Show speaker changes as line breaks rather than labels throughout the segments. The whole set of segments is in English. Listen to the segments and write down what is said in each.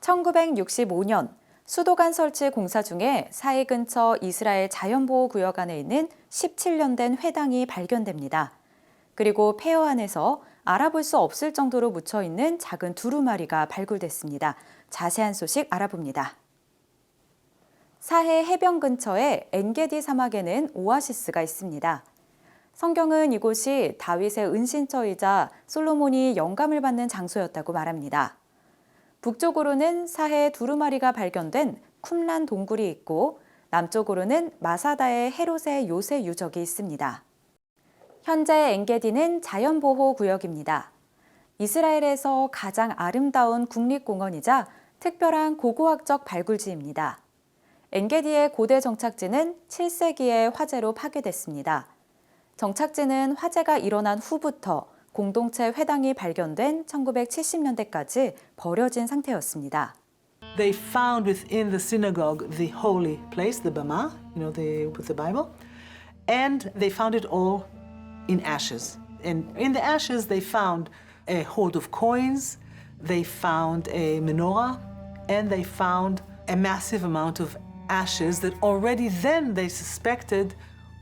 1965년 수도관 설치 공사 중에 사해 근처 이스라엘 자연보호구역 안에 있는 17년 된 회당이 발견됩니다. 그리고 폐허 안에서 알아볼 수 없을 정도로 묻혀있는 작은 두루마리가 발굴됐습니다. 자세한 소식 알아봅니다. 사해 해변 근처의 엔게디 사막에는 오아시스가 있습니다. 성경은 이곳이 다윗의 은신처이자 솔로몬이 영감을 받는 장소였다고 말합니다. 북쪽으로는 사해 두루마리가 발견된 쿰란 동굴이 있고 남쪽으로는 마사다의 헤롯의 요새 유적이 있습니다. 현재 엔게디는 자연보호구역입니다. 이스라엘에서 가장 아름다운 국립공원이자 특별한 고고학적 발굴지입니다. 엔게디의 고대 정착지는 7세기에 화재로 파괴됐습니다. 정착지는 화재가 일어난 후부터 공동체 회당이 발견된 1970년대까지 버려진 상태였습니다.
They found within the synagogue the holy place, the bama, with the Bible, and they found it all in ashes. And in the ashes they found a hoard of coins, they found a menorah, and they found a massive amount of ashes that already then they suspected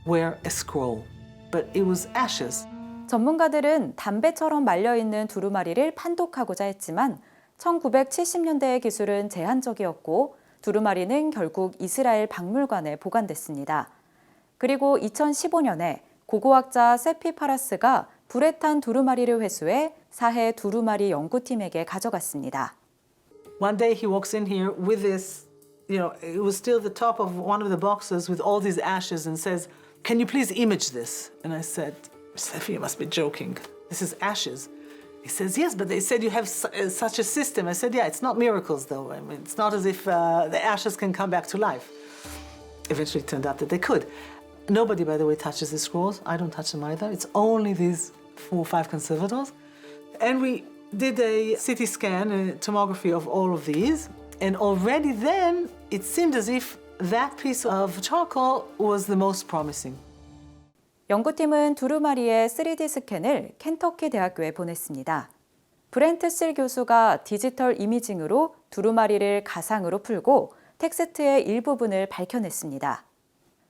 were a scroll. But it was ashes.
전문가들은 담배처럼 말려있는 두루마리를 판독하고자 했지만 1970년대의 기술은 제한적이었고 두루마리는 결국 이스라엘 박물관에 보관됐습니다. 그리고 2015년에 고고학자 세피 파라스가 불에 탄 두루마리를 회수해 사해 두루마리 연구팀에게 가져갔습니다.
One day he walks in here with this, it was still the top of one of the boxes with all these ashes and says, "Can you please image this?" And I said, "Sefi, you must be joking. This is ashes." He says, "Yes, but they said you have such a system." I said, "Yeah, it's not miracles though. I mean, it's not as if the ashes can come back to life." Eventually it turned out that they could. Nobody, by the way, touches the scrolls. I don't touch them either. It's only these 4 or 5 conservators. And we did a CT scan, a tomography of all of these. And already then, it seemed as if that piece of charcoal was the most promising.
연구팀은 두루마리의 3D 스캔을 켄터키 대학교에 보냈습니다. 브렌트 실 교수가 디지털 이미징으로 두루마리를 가상으로 풀고 텍스트의 일부분을 밝혀냈습니다.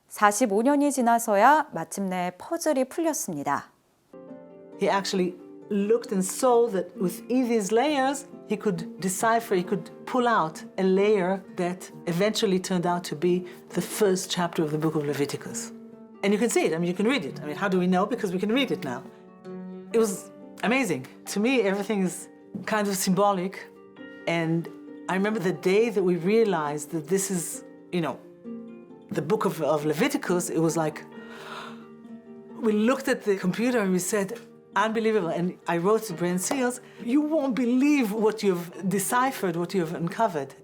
45년이 지나서야 마침내 퍼즐이 풀렸습니다.
He actually looked and saw that within these layers, he could decipher, he could pull out a layer that eventually turned out to be the first chapter of the book of Leviticus. And you can see it, you can read it. How do we know? Because we can read it now. It was amazing. To me, everything is kind of symbolic. And I remember the day that we realized that this is, the book of Leviticus, it was like, we looked at the computer and we said, unbelievable. And I wrote to Brent Seals, you won't believe what you've deciphered, what you've uncovered.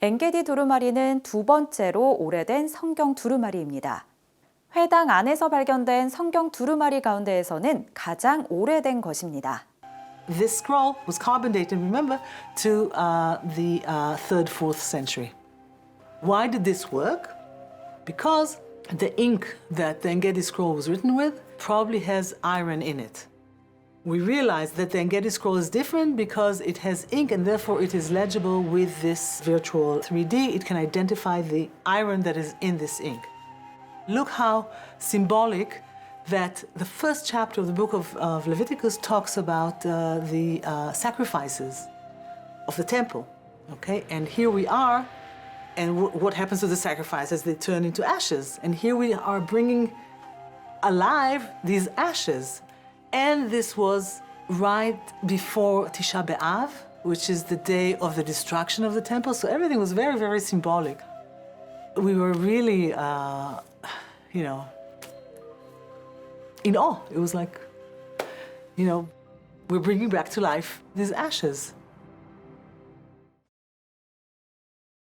엔게디 두루마리는 두 번째로 오래된 성경 두루마리입니다. 회당 안에서 발견된 성경 두루마리 가운데에서는 가장 오래된 것입니다.
This scroll was carbon dated, remember, to the 3rd, 4th century. Why did this work? Because the ink that the Engedi scroll was written with probably has iron in it. We realized that the Engedi scroll is different because it has ink and therefore it is legible with this virtual 3D. It can identify the iron that is in this ink. Look how symbolic that the first chapter of the book of Leviticus talks about the sacrifices of the temple. Okay, and here we are, and what happens to the sacrifices? They turn into ashes. And here we are bringing alive these ashes. And this was right before Tisha B'Av, which is the day of the destruction of the temple. So everything was very, very symbolic. We were really, in awe. It was like, we're bringing back to life these ashes.